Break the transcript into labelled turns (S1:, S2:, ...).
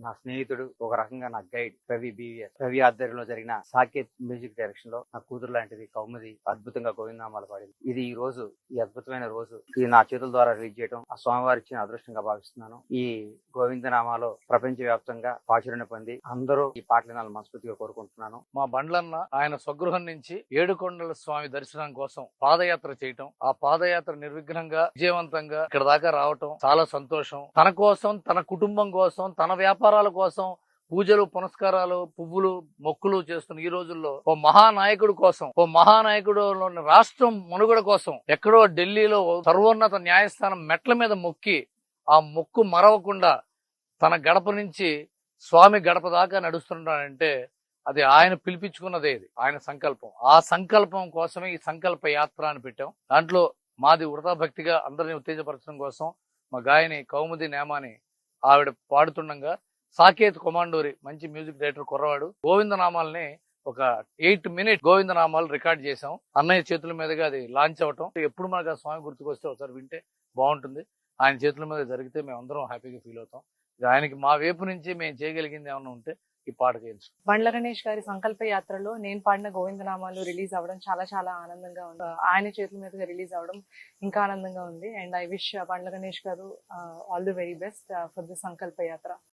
S1: నా స్నేహితుడు, ఒక రకంగా నా గైడ్ రవి బివిఎస్. రవి ఆధ్వర్యంలో జరిగిన సాకేత్ మ్యూజిక్ డైరెక్షన్ లో నా కూతురు లాంటిది కౌముది అద్భుతంగా గోవిందనామాలు పాడింది. ఈ అద్భుతమైన రోజు ఇది నా చేతుల ద్వారా రిలీజ్ చేయడం ఆ స్వామివారి ఇచ్చిన అదృష్టంగా భావిస్తున్నాను. ఈ గోవిందనామాలో ప్రపంచ వ్యాప్తంగా పాచురణ పొంది అందరూ ఈ పాటలు వినాలని మనస్ఫూర్తిగా కోరుకుంటున్నాను.
S2: మా బండ్లన్న ఆయన స్వగృహం నుంచి ఏడుకొండల స్వామి దర్శనం కోసం పాదయాత్ర చేయటం, ఆ పాదయాత్ర నిర్విఘ్నంగా విజయవంతంగా ఇక్కడ దాకా రావటం చాలా సంతోషం. తన కోసం, తన కుటుంబం కోసం, తన వ్యాపారాల కోసం పూజలు, పునస్కారాలు, పువ్వులు, మొక్కులు చేస్తున్న ఈ రోజుల్లో ఓ మహానాయకుడు కోసం, ఓ మహానాయకుడులోని రాష్ట్రం మనుగడ కోసం ఎక్కడో ఢిల్లీలో సర్వోన్నత న్యాయస్థానం మెట్ల మీద మొక్కి ఆ మొక్కు మరవకుండా తన గడప నుంచి స్వామి గడప దాకా నడుస్తున్నాడంటే అది ఆయన పిలిపించుకున్నదే, ఇది ఆయన సంకల్పం. ఆ సంకల్పం కోసమే ఈ సంకల్ప యాత్ర అని పెట్టాం. దాంట్లో మాది వృధా భక్తిగా అందరినీ ఉత్తేజపరచడం కోసం మా గాయని కౌముది నేమాని ఆవిడ పాడుతుండగా సాకేత్ కొమాండూరి మంచి మ్యూజిక్ డైరెక్టర్ కుర్రవాడు గోవిందనామాల్ని ఒక 8 మినిట్ గోవిందనామాలు రికార్డ్ చేసాం. అన్నయ్య చేతుల మీదుగా అది లాంచ్ అవటం. ఎప్పుడు మనకు ఆ స్వామి గుర్తుకొస్తే ఒకసారి వింటే బాగుంటుంది. ఆయన చేతుల మీద జరిగితే మేము అందరం హ్యాపీగా ఫీల్ అవుతాం. ఆయనకి మా వైపు నుంచి మేము చేయగలిగింది ఏమన్నా ఉంటే ఈ పాటకి
S3: బండ్ల గణేష్ గారి సంకల్ప యాత్రలో నేను పాడిన గోవిందనామాలు రిలీజ్ అవ్వడం చాలా చాలా ఆనందంగా ఉంది. ఆయన చేతుల మీదుగా రిలీజ్ అవ్వడం ఇంకా ఆనందంగా ఉంది. And I wish Bandla Ganesh గారు all the very best for the Sankalpa Yatra.